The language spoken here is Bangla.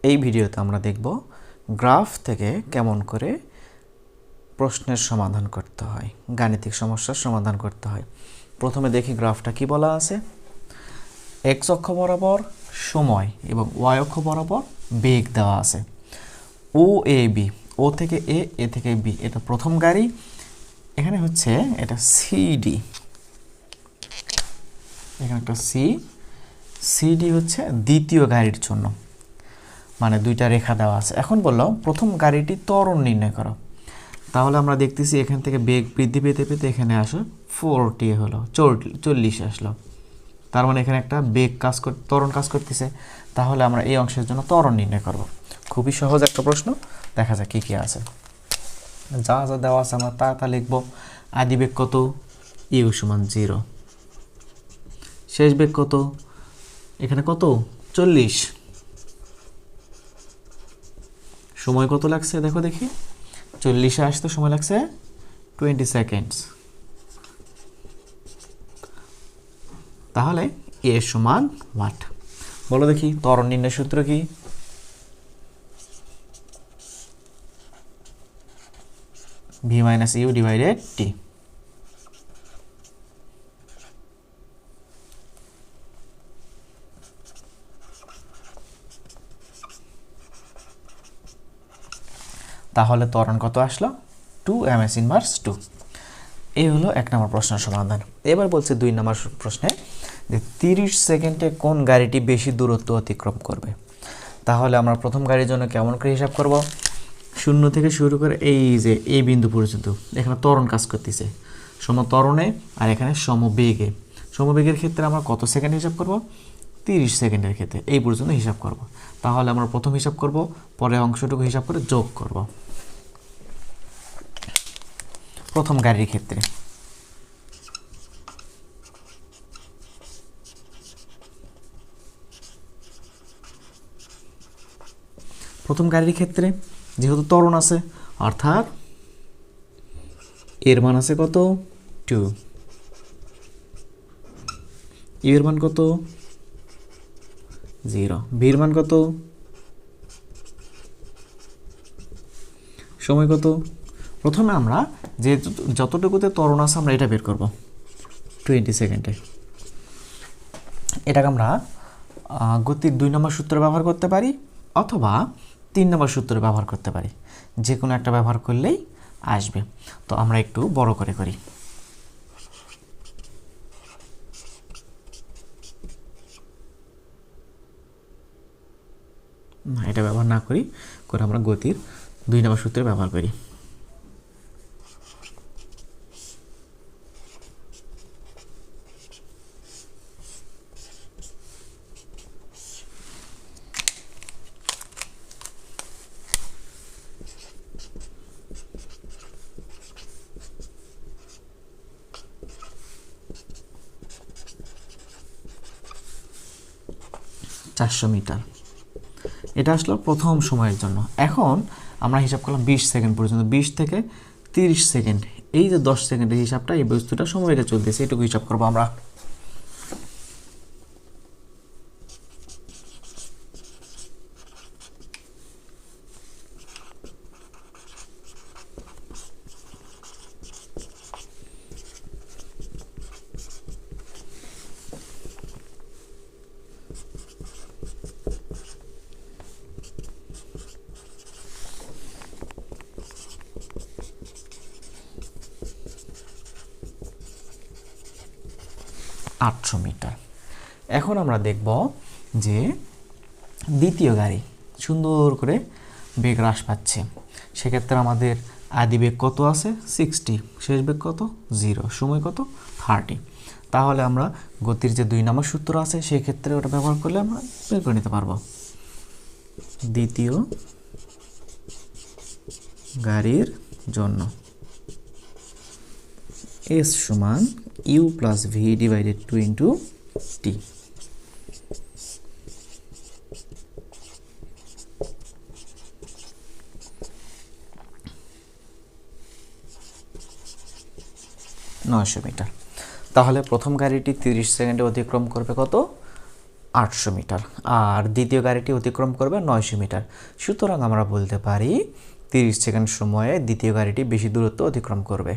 এই ভিডিওতে আমরা দেখব গ্রাফ থেকে কেমন করে প্রশ্নের সমাধান করতে হয়, গাণিতিক সমস্যার সমাধান করতে হয়। প্রথমে দেখি গ্রাফটা কি বলা আছে। এক্স অক্ষ বরাবর সময় এবং ওয়াই অক্ষ বরাবর বেগ দেওয়া আছে। ও এ বি, ও থেকে এ, এ থেকে বি, এটা প্রথম গাড়ি। এখানে হচ্ছে এটা সিডি, এখানে একটা সিডি হচ্ছে দ্বিতীয় গাড়ির জন্য, মানে দুইটা রেখা দেওয়া আছে। এখন বললাম প্রথম গাড়িটি ত্বরণ নির্ণয় করো। তাহলে আমরা দেখতেছি এখান থেকে বেগ বৃদ্ধি পেতে পেতে এখানে আসো 40 হলো, 40 আসলো। তার মানে এখানে একটা বেগ ত্বরণ কাজ করতেছে। তাহলে আমরা এই অংশের জন্য ত্বরণ নির্ণয় করব। খুবই সহজ একটা প্রশ্ন, দেখা যাক কি কি আছে। যা যা দেওয়া আছে আমরা তা লিখব। আদি বেগ কত? ইউ সমান 0। শেষ বেগ কত? এখানে কত? 40। সময় কত লাগছে দেখো দেখি। 40-এ আসতে সময় লাগছে 20 সেকেন্ডস। তাহলে এ সমান ওয়াট? বলো দেখি ত্বরণ নির্ণয় সূত্র কি? ভি মাইনাস ইউ ডিভাইডেড টি। তাহলে ত্বরণ কত আসলো? 2 ms ইনভার্স 2। এই হলো 1 নম্বর প্রশ্নের সমাধান। এবার বলছে 2 নম্বর প্রশ্নে যে 30 সেকেন্ডে কোন গাড়িটি বেশি দূরত্ব অতিক্রম করবে। তাহলে আমরা প্রথম গাড়ির জন্য কেমন করে হিসাব করব? 0 থেকে শুরু করে এই যে এই বিন্দু পর্যন্ত এখানে ত্বরণ কাজ করতেছে, সমত্বরণে আর এখানে সমবেগে। সমবেগের ক্ষেত্রে আমরা কত সেকেন্ড হিসাব করব? 30 সেকেন্ডের ক্ষেত্রে এই পর্যন্ত হিসাব করব। তাহলে আমরা প্রথম হিসাব করব, পরের অংশটুকু হিসাব করে যোগ করব। প্রথম গাড়ির ক্ষেত্রে যেহেতু ত্বরণ আছে, অর্থাৎ এর মান আছে কত? 2। ইউ এর মান কত? 0। ভি এর মান কত? সময় কত? প্রথমে আমরা যে যতটুকুতে ত্বরণ আছে আমরা এটা বের করব 20 সেকেন্ডে। এটাকে আমরা গতির 2 নম্বর সূত্র ব্যবহার করতে পারি অথবা 3 নম্বর সূত্র ব্যবহার করতে পারি। যে কোনো একটা ব্যবহার করলেই আসবে। তো আমরা একটু বড় করে করি। না, এটা ব্যবহার না করি, করে আমরা গতির 2 নম্বর সূত্র ব্যবহার করি। চারশো মিটার, এটা আসলো প্রথম সময়ের জন্য। এখন আমরা হিসাব করলাম 20 সেকেন্ড পর্যন্ত। 20 থেকে 30 সেকেন্ড, এই যে 10 সেকেন্ডের হিসাবটা, এই বস্তুটা সময়টা চলতেছে, এটুকু হিসাব করবো আমরা। আটশো মিটার। এখন আমরা দেখব যে দ্বিতীয় গাড়ি সুন্দর করে বেগ হ্রাস পাচ্ছে। সেক্ষেত্রে আমাদের আদি বেগ কত আছে? 60। শেষ বেগ কত? 0। সময় কত? 30। তাহলে আমরা গতির যে 2 নম্বর সূত্র আছে সেই ক্ষেত্রে ওটা ব্যবহার করলে আমরা বের করে নিতে পারবো। দ্বিতীয় গাড়ির জন্য এস সমান u plus v divided 2 into t. Metre. তাহলে প্রথম গাড়িটি 30 সেকেন্ডে অতিক্রম করবে কত? 800 মিটার, আর দ্বিতীয় গাড়িটি অতিক্রম করবে 900 মিটার। সুতরাং আমরা বলতে পারি 30 সেকেন্ড সময়ে দ্বিতীয় গাড়িটি বেশি দূরত্ব অতিক্রম করবে।